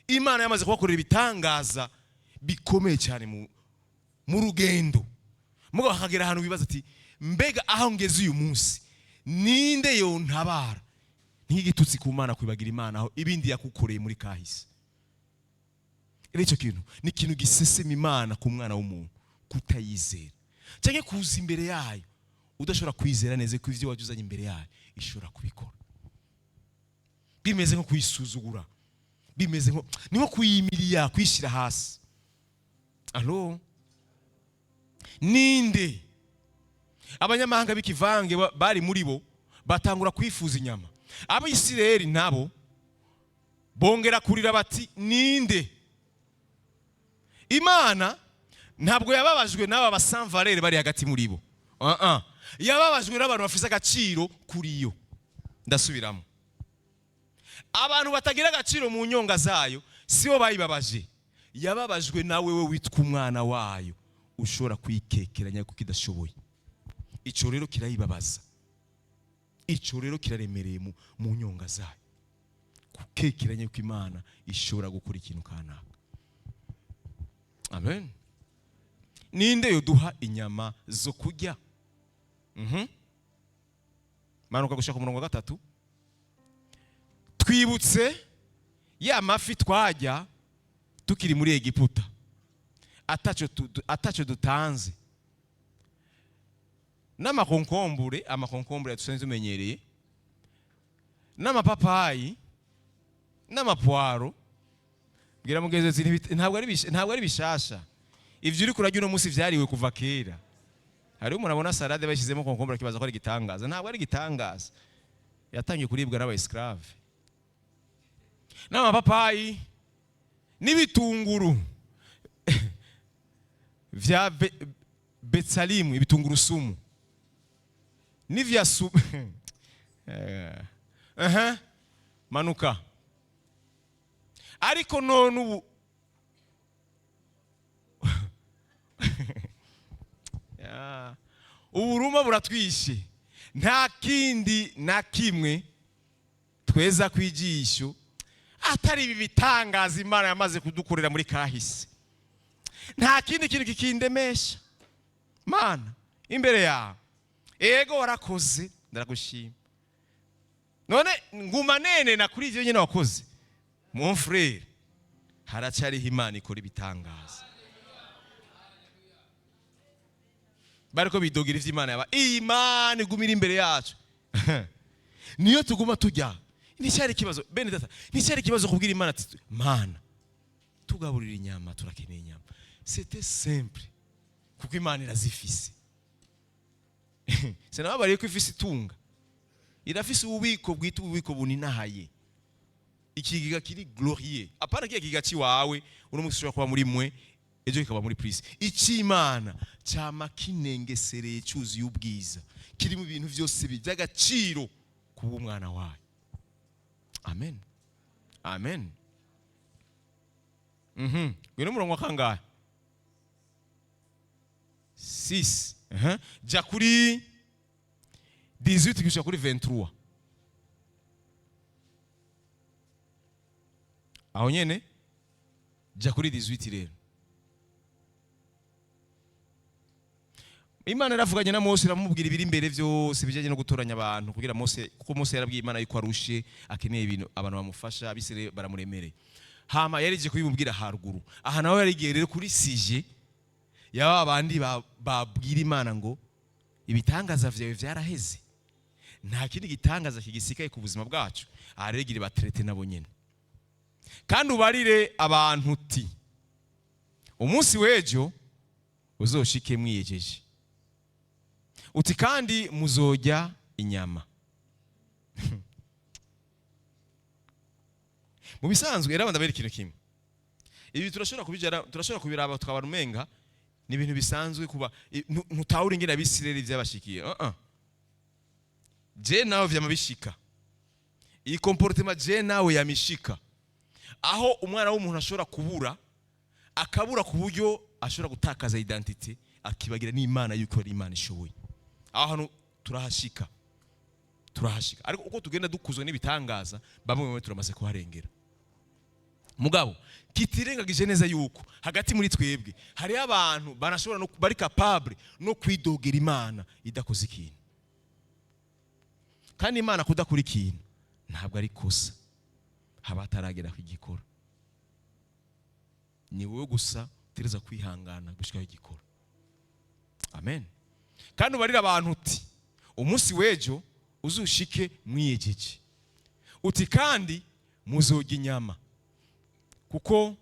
Imana yamaze kubakorera ibitangaza bikomeye cyane mu rugendo. Mugabo hakagera ahantu bibaza ati mbega aho ngeze uyu munsi ninde yontabara. Nk'igitutsi ku Mana kwibagira Imana aho ibindi yakukoreye muri kahise. Icyo kintu ni ikintu gisesema Imana ku mwana w'umuntu kutayizera. Cyangwa kuza imbere yayo udashobora kwizera neza ko ivyo wajuzanye imbere yayo ishobora kubikora. Bimeze nko kuyisuzugura. Bimeze nko niko kuyimiriya kwishira hasi. Allo ninde abanyamahanga bikivange bari muri bo batangura kwifuza inyama. Abisirayeli nabo bongera kurira bati ninde. Imana ntabwo yababajwe n'aba basanvalere bari hagati muri bo. Yababajwe n'abantu bafise agaciro kuri yo. Ndasubiramo. Abantu batagira agaciro mu nyonga zayo sibo bayibabaje. Yababajwe nawe we witwa umwana wayo ushobora kwikekeranya kuko idashoboye. Ico rero kirayibabaza. Ico rero kiraremereye mu nyonga zayo. Kukekeranya ko Imana ishobora gukora ikintu kanaka. Amen. Ninde yoduha inyama zo kurya? Manuka gushaka umurongo wa 3. Twibutse ya mafi twajya tukiri muri Egiputa. Atacho dutanze. N'amakonkombure tusanzwe tumenyereye. N'amapapayi, n'amapwaro. Bwira mugeze ntabwo ari bishasha. Ivyo uri kurajya uno munsi vyariwe kuva kera. Hari umuntu abona salade bashyizemo konkombure kibaza ko ari gitangaza. Ntabwo ari gitangaza. Yatangiye kuribwa n'aba esclave. N'amapapayi n'ibitunguru vya Betsalimu, ibitunguru sumu. N'ivya manuka. Ariko none ubu kiratwishe nta kindi na kimwe tweza kwijisho atari ibi bitangaza Imana yamaze kudukorera muri kahise. Nta kindi kintu kikindemesha Mana imbere yawe. Ego warakoze ndaragushima. None nguma nene na kuri ivyo nyene wakoze. Mon frère, haracariho Imana ikora ibitangaza. Bariko bidogira ivy'Imana yaba. Imana igumira imbere yacu. Niyo tuguma tujya. Nishari kibazo bene data. Nishari kibazo kubwira Imana ati Mana tugaburira inyama turakeneye inyama. C'était simple. Kuko Imana irazifise. Senabariye ko ifise itunga. Irafise ububiko bwita ububiko buninahaye. Ikigiga kiri glorieux. Apana kiya kigiga ci wawe uno musishobora kuba muri mwe ejo kikaba muri prise. Icimana cyama kinengesereye cyuzuye ubwiza. Kiri mu bintu byose by'agaciro kuba umwana wawe. Amen. Amen. Ngwino murongo kangahe? 6. Ja kuri 18 gushika kuri 23. Aho nyene ja kuri 18 rero. Imana yaravuganye na Mose iramubwira ibiri imbere byose bijanye no gutoranya abantu kugira Mose, kuko Mose yarabwiye Imana yuko arushe akeneye ibintu abantu bamufasha abisere baramuremereye. Hama yarije kubimubwira haruguru. Aha nawe yarigiye rero kuri sije yaba abandi babwira Imana ngo ibitangaza vyawe vyaraheze. Nta kindi gitangaza kigisikaye ku buzima bwacu. Aregire batrete nabo nyene. Kandi ubarire abantu uti umunsi wejo uzoshike mwiyejeje. Uti kandi muzojya inyama. Mu bisanzwe era bandabera ikintu kimwe. Ibi turashobora kubiraba tukabara umenga ni ibintu bisanzwe kuba ntutawuri ngena bisireri byabashikiye. Je nawe vyamabishika. Iyi comportement je nawe yamishika. Aho umwana w'umuntu ashobora kubura akabura ku buryo ashobora gutakaza identity akibagira n'Imana yuko ari Imana ishoboye. Aho turahashika. Ariko uko tugenda dukuzwe n'ibitangaza bamwe turamaze kuharengera. Mugabo kitirengagije neza yuko hagati muri twebwe hari abantu banashobora no bari capable no kwidogera Imana idakoze ikintu. Kandi Imana kudakora ikintu ntabwo ari kosa. Haba taragera kwigikora. Ni wowe gusa tereza kwihangana gushika igikora. Amen. Kandi ubarira abantu uti umunsi wejo uzushike mwiyejeje. Uti kandi muzojya inyama. Kuko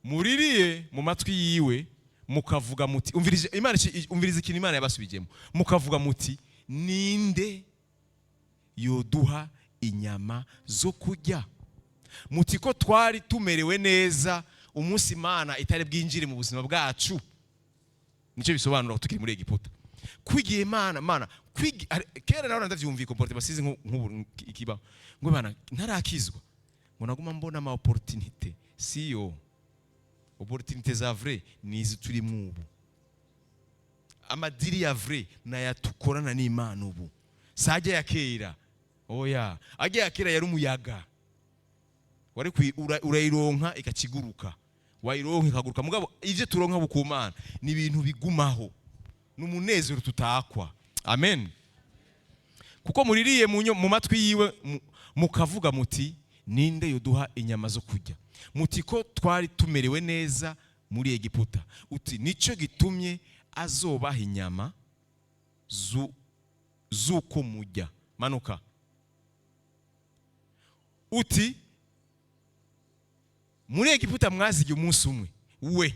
muririye mu matwi yiwe mukavuga muti umvirize ikintu Imana yabasubijemo. Mukavuga muti ninde yoduha inyama zo kurya. Muti ko twari tumerewe neza umunsi Imana itari bwinjire mu buzima bwacu. Nico bisobanura tukiri muri Egiputa. Kwigiye Imana kera nawe ndavyumviye comportement basize nk'ubu ikiba ngo Imana ntarakizwa ngo naguma mbona ama opportunité siyo opportunité za vrai nizi turi mubu amadiri ya vrai na yatukorana n'Imana ubu sajya yakera oya ajya yakera yari umuyaga wari urayironka ikakiguruka wayironka ikaguruka mugabo ivyo turonka bukumana ni ibintu bigumaho n'umunezero tutakwa. Amen. Kuko muririye mu matwi yiwe mukavuga muti ninde yoduha inyama zo kurya. Muti ko twari tumerewe neza muri Egiputa. Uti nico gitumye azobaha inyama zuko mujya. Manuka. Uti muri Egiputa mwazigiye umunsi umwe. We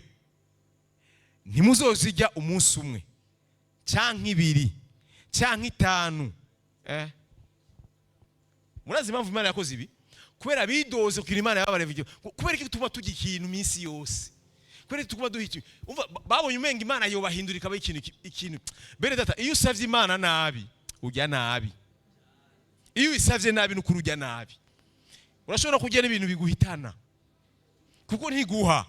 ntimuzozijya umunsi umwe. Canke 2 canke 5. Murazi impamvu Imana yakoze ibi? Kubera bidoze kugira Imana yabarevye. Kubera iki tuma tujya ikintu minsi yose. Kubera tukuma duhiti. Umva babonye umenga Imana yo bahindurika ikintu. Bene data iyo usavye Imana nabi ujya nabi. Iyo usavye nabi n'ukuri ujya nabi. Urashobora kujya n'ibintu biguhitana. Kuko ntiguha.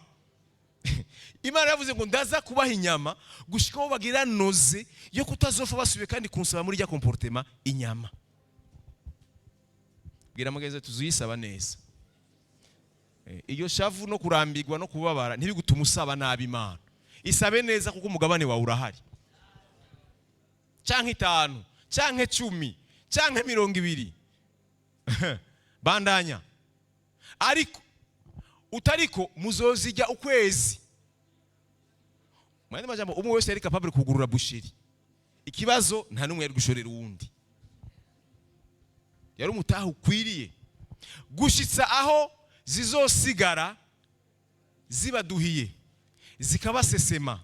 Imana yavuze ngo ndaza kubaha inyama gushikaho bagira noze yo kutazofa basubiye kandi kunsaba muri rya comportement inyama. Bwira mugeze tuzuyisaba neza. Iyo shavu no kurambirwa no kubabara ntibigutuma usaba nabi Imana. Isabe neza kuko umugabane wawe urahari. Canke 5, canke 10, canke 20. Bandanya. Ariko utariko muzozijya ukwezi. Mwende majambo umwe wese yari capable kugurura busheri. Ikibazo nta numwe yari gushorera uwundi. Yari umutaha ukwiriye gushitsa aho zizosigara zibaduhiye zikabasesema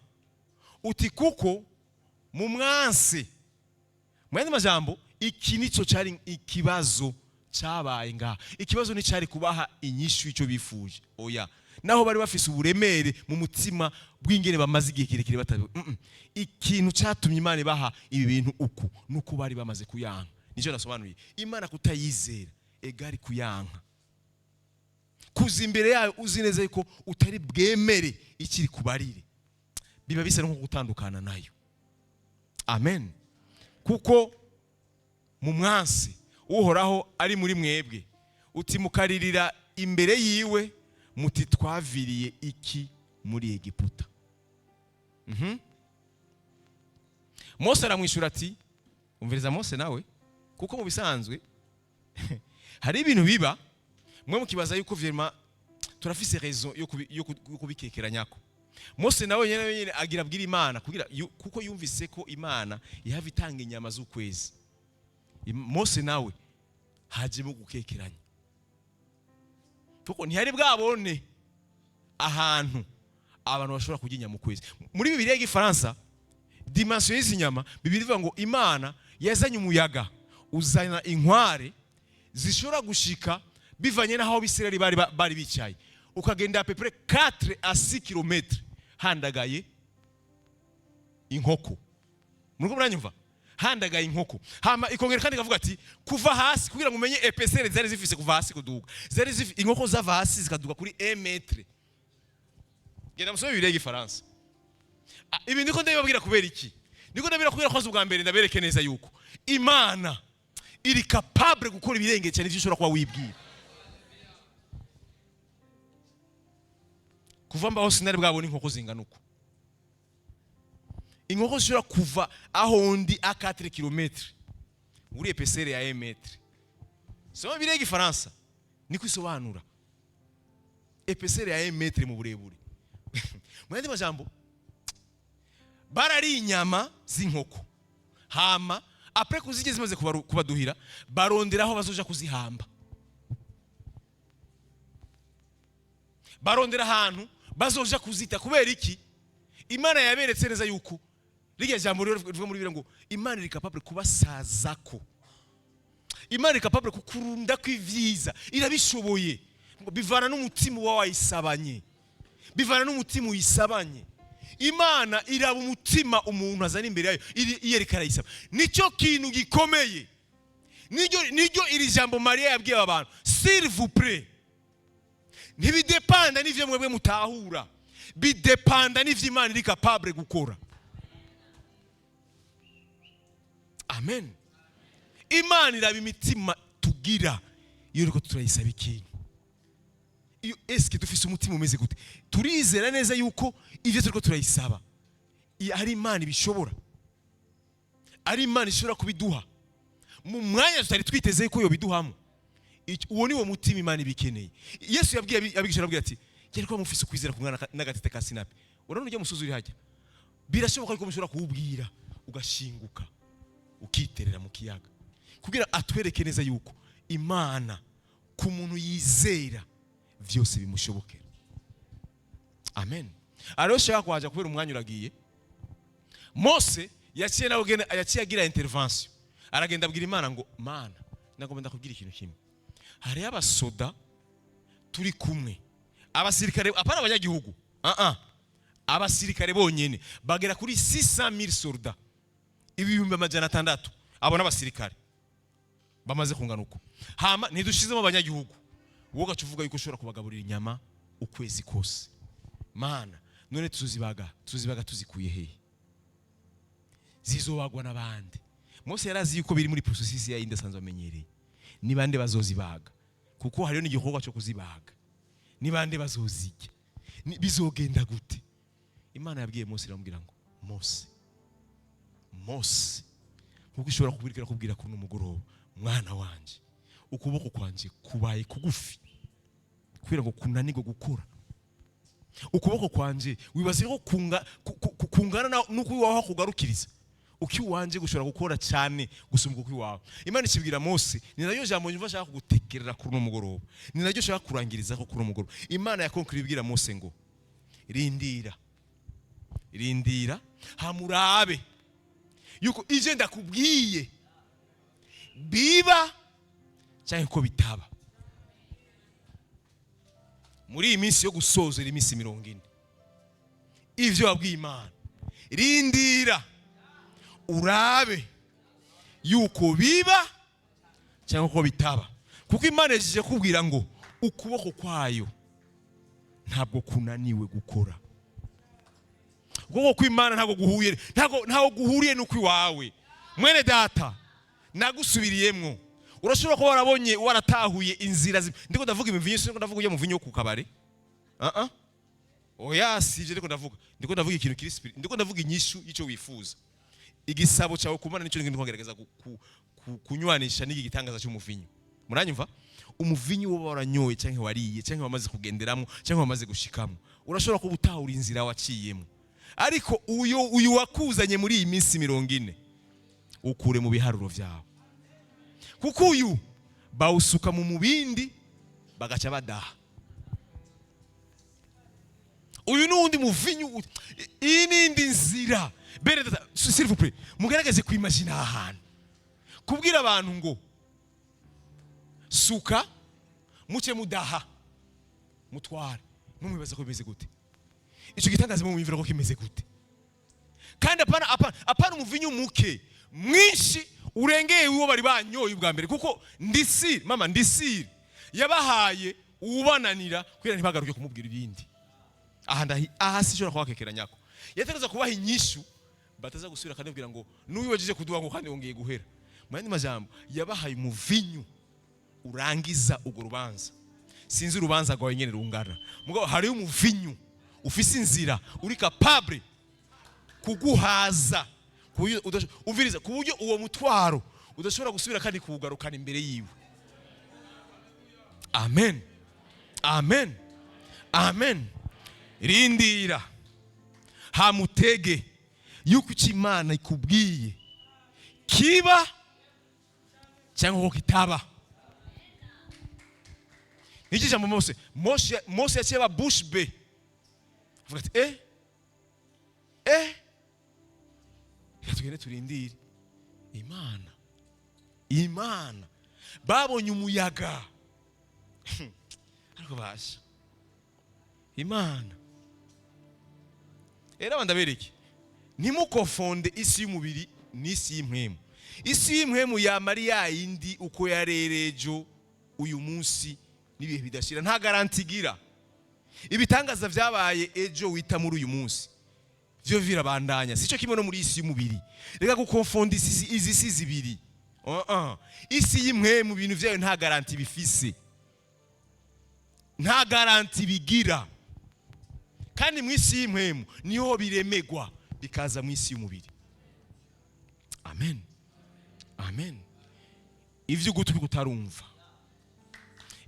uti kuko mu mwanse. Mwende majambo iki nico cari ikibazo cyabaye nga. Ikibazo ni cyari kubaha inyishu icyo bifuje. Oya, naho bari bafise uburemere mu mutima bw'ingene bamaze igihe kirekire batabi. Ikintu cyatumye Imana baha ibi bintu uku nuko bari bamaze kuyanka. Nico nasobanuye. Imana kutayizera egari kuyanka. Kuza imbere yayo uzi neza yuko utari bwemere ikiri kubarire. Biba bisa nko gutandukana nayo. Amen. Kuko mu mwansi uhoraho ari muri mwebwe uti mukaririra imbere yiwe muti twaviriye iki muri Egiputa. Mose aramwishura ati umviriza Mose nawe kuko mu bisanzwe hari ibintu biba mwe mukibaza yuko vyema turafise raison yo kubikekeranyako. Mose nawe nyene agira abwira Imana kuko yumvise ko Imana ihava itanga inyama z'ukwezi. Mose nawe hajemo gukekeranya. Kuko ntiyari bwabone ahantu abantu bashobora kuginya mu kwezi. Muri Bibiliya y'Igifaransa dimension y'izi nyama Bibiliya ivuga ngo Imana yazanye umuyaga uzana inkware zishobora gushika bivanye naho Bisirayeli bari bicaye. Ukagenda à peu près 4 à 6 km handagaye inkoko. Muriko muranyumva? Handagaye inkoko. Hama ikongera kandi kavuga ati kuva hasi kugira ngo umenye epesere zari zifise kuva hasi kuduga. Zari zifise inkoko zava hasi zikaduga kuri 1 metre. Genda musome Bibiliya y'Igifaransa. Ibi ndiko ndabibabwira kubera iki? Ndiko ndabira kubera ko ubwa mbere ndabereke neza yuko Imana iri capable gukora ibirenge cyane ivyo ushobora kuba wibwira. Kuva mbaho sinari bwabona inkoko zingana uko. Inkoko zishobora kuva aho ndi a 4 km uri epesere ya 1 metre. Soma Bibiliya y'Igifaransa niko isobanura epesere ya 1 metre mu burebure. Mwende majambo barari inyama z'inkoko hama après kuzigeze maze kubaduhira baronderaho bazoja kuzihamba. Barondera ahantu bazoja kuzita kubera iki? Imana yaberetse neza yuko Liga jambo rivuga muri Bibiliya ngo Imana iri capable kubasazako. Imana iri capable kukurunda kw'ivyiza. Irabishoboye. Bivana n'umutima wa wayisabanye. Bivana n'umutima uyisabanye. Imana iraba umutima umuntu azana imbere yayo iyereka arayisaba. Nico kintu gikomeye. Niryo iri jambo Maria yabwiye abantu. S'il vous plaît. Ntibidepanda n'ivyo mwebwe mutahura. Bidepanda n'ivyo Imana iri capable gukora. Amen. Imana iraba imitima tugira iyo uriko turayisaba ikintu. Iyo eske dufise umutima umeze gute? Turizera neza yuko ivyo turiko turayisaba ari Imana ibishobora. Ari Imana ishobora kubiduha. Mu mwanya tutari twiteze yuko yo biduhamo. Uwo ni wo mutima Imana ibikeneye. Yesu yabwiye abigisha arabwira ati "Gere ko mufise kwizera kumwana n'agatete ka sinapi." Urabona ujya musuzi uri hajya. Birashoboka yuko mushobora kuwubwira ugashinguka ukiterera mu kiyaga. Kugira atwereke neza yuko Imana ku muntu yizera vyose bimushobokera. Amen. Arosha kwaje kubera umwanya uragiye. Mose yaciye agira intervention. Aragenda abwira Imana ngo Mana nagomba ndakubwira ikintu kimwe. Hari abasoda turi kumwe. Abasirikare apana abanyagihugu. Abasirikare bonyene bagera kuri 600,000 soldats. Ibihumbi 600 abo n'abasirikare bamaze kungana uko. Hama ntidushizemo abanyagihugu. Wowe gacuvuga yuko ushobora kubagaburira inyama ukwezi kose. Mana none tuzibaga tuzikuye he? Zizobagwa n'abandi. Mose yarazi yuko biri muri processus ya yindi asanzwe amenyereye. Ni bande bazozibaga? Kuko hariyo n'igikorwa cyo kuzibaga. Ni bande bazozijya? Bizogenda gute? Imana yabwiye Mose iramubwira ngo Mose kuko ishobora kubwira kuno mugoroba, mwana wanje ukuboko kwanje kubaye kugufi kubera ngo kunanirwa gukora. Ukuboko kwanje wibaze ko kungana nuko iwawe kugarukiriza, ukiwanje gushobora gukora cyane gusumba uko iwawe. Imana ikibwira Mose, ni nayo jambo nyumva shaka kugutekerera kuno mugoroba, ni nayo shaka kurangiriza ko kuno mugoroba. Imana yakonkira ibwira Mose ngo rindira hamurabe yuko ije ndakubwiye biba cyangwa ko bitaba. Muri iyi minsi yo gusoza iminsi 40, ivyo wabwiye Imana, rindira urabe yuko biba cyangwa ko bitaba. Kuko Imana yajije kubwira ngo ukuboko kwayo ntabwo kunaniwe gukora. Ukuboko kw'Imana ntabwo guhuriye n'uko iwawe. Mwene data, nagusubiriyemwo. Urashobora kuba warabonye waratahuye inzira ndiko ndavuga imivinyo, ndiko ndavuga ujya mu vinyo ku kabare. Oya sije ndiko ndavuga ikintu kiri spirit, ndiko ndavuga inyishu ico wifuza. Igisabo cyawe kumana nico ndiko ngerageza kunywanisha n'iki gitangaza cy'umuvinyo. Muranyumva? Umuvinyo wo waranyoye cyangwa wariye cyangwa wamaze kugenderamo cyangwa wamaze gushikamo, urashobora kuba utahura inzira waciyemo. Ariko uyu wakuzanye muri iyi minsi 40 ukure mu biharuro vyawe. Kuko uyu bawusuka mu mubindi bagaca badaha. Uyu nundi muvinyu, iyi nindi nzira. Bene data, s'il vous plaît, mugerageze kwimagina ahantu. Kubwira abantu ngo suka muce mudaha mutware, mumwibaza ko bimeze gute? Ico gitangaza mu mwimvira ko kimeze gute? Kandi apana umuvinyu muke mwinshi urengeye uwo bari banyoye ubwa mbere. Kuko ndisiri yabahaye ubananira kwira ntibagaruke kumubwira ibindi. Aha sishobora kwakekeranyako. Yategeza kubaha inyishu bataza gusubira kandi bwira ngo nuwiwejeje kuduha ngo kandi wongeye guhera. Mu yandi majambo yabahaye umuvinyu urangiza ugo rubanza. Sinzi urubanza rwawe nyene rungana. Mugabo hari umuvinyu ufise inzira uri capable kuguhaza. Uviriza ku buryo uwo mutwaro udashobora gusubira kandi kugarukana imbere yiwe. Amen. Amen. Amen. Rindira hamutege yuko Imana ikubwiye kiba cyangwa ko kitaba. Niki jambo Mose yaciye bush be. Avuga ati tugende turindire Imana babonye umuyaga ariko basha Imana era bandabereke ntimukofonde isi y'umubiri n'isi y'impwemu. Isi y'impwemu ya Maria indi uko yarerejo uyu munsi nibihe bidashira, nta garanti gira. Ibitangaza vyabaye ejo wita muri uyu munsi vyo virabandanya, sico kimwe no muri isi y'umubiri. Reka gukonfonda izi si zibiri. Isi y'impwemu ibintu vyayo nta garanti bifise, nta garanti bigira. Kandi mu isi y'impwemu niho biremegwa bikaza mu isi y'umubiri. Amen. Amen. Ivyo gutwi kutarumva,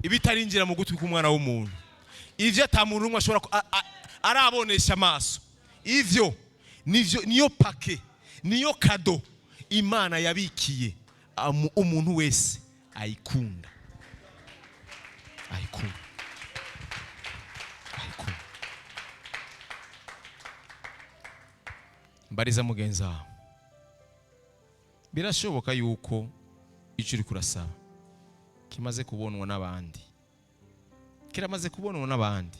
ibitarinjira mu gutwi k'umwana w'umuntu, ivyo atamuntu umwe ashobora arabonesha amaso, ivyo niyo pake, niyo kado Imana yabikiye umuntu wese ayikunda. Mbariza mugenza, birashoboka yuko icyo uri kurasaba kimaze kubonwa n'abandi, kiramaze kubonwa n'abandi,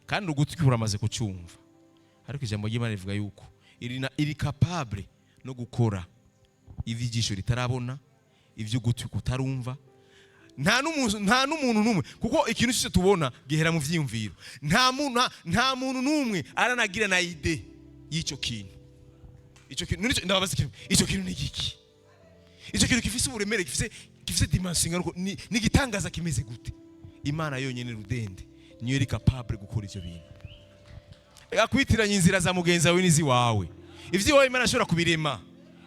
kandi ugutwi kuramaze kucyumva. Ariko ijambo ry'Imana rivuga yuko iri capable no gukora ivy'ijisho ritarabona, ivyo ugutwi kutarumva, nta n'umuntu numwe, kuko ikintu cyose tubona gihera mu vyiyumviro. Nta muntu numwe aranagira na ide y'icyo kintu. Icyo kintu ndababaza ikintu, icyo kintu ni giki? Icyo kintu gifise uburemere, gifise dimension, ni gitangaza kimeze gute? Imana yonyene rudende niyo iri capable gukora ivyo bintu. Akwitiranya inzira za mugenzi wawe n'izi wawe. Ivyo wawe Imana ashobora kubirema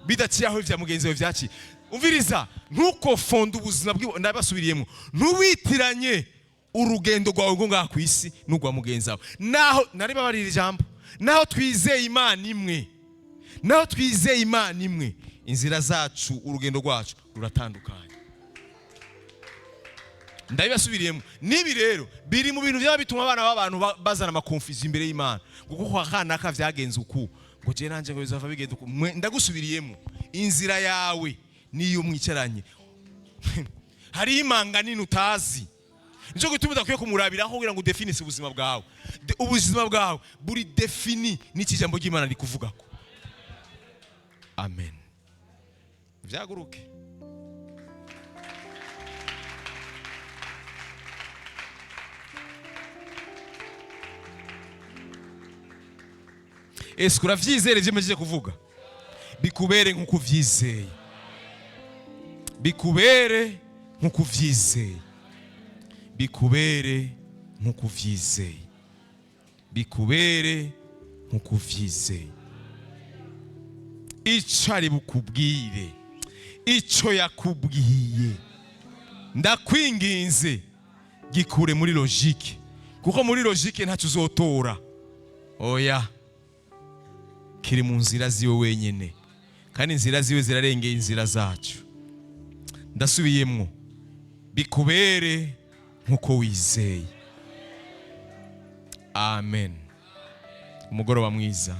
bidaciye aho ivya mugenzi wawe vyaci. Umviriza, ntuko fonda ubuzima bwiwe, ndabasubiriyemo. Ntuwitiranye urugendo rwawe ngo ngaha kwisi n'ugwa mugenzi wawe. Naho nari babarira ijambo, naho twizeye Imana imwe, naho twizeye Imana imwe, inzira zacu, urugendo rwacu ruratandukanye. Ndabibasubiriyemo. Nibi rero biri mu bintu byaba bituma abana b'abantu bazana amakonfuzi imbere y'Imana. Kuko kwa kana ka vyagenze uku, ngo je nanje ngo bizava bigenda uku. Ndagusubiriyemo. Inzira yawe niyo mwicaranye. Hari imanga nini utazi. Nico gituma udakwiye kumurabiraho kugira ngo udefinise ubuzima bwawe. Ubuzima bwawe buri defini n'iki jambo ry'Imana rikuvugako. Amen. Vyaguruke. Ese uravyizera ivyo mejeje kuvuga? Bikubere nkuko uvyizeye. Bikubere nkuko uvyizeye. Bikubere nkuko uvyizeye. Bikubere nkuko uvyizeye. Ico ari bukubwire, ico yakubwiye, ndakwinginze gikure muri logique, kuko muri logique ntacyo uzotora. Oya, kiri mu nzira ziwe wenyene, kandi inzira ziwe zirarengeye inzira zacu. Ndasubiyemwo, bikubere nkuko wizeye. Amen. Umugoroba mwiza.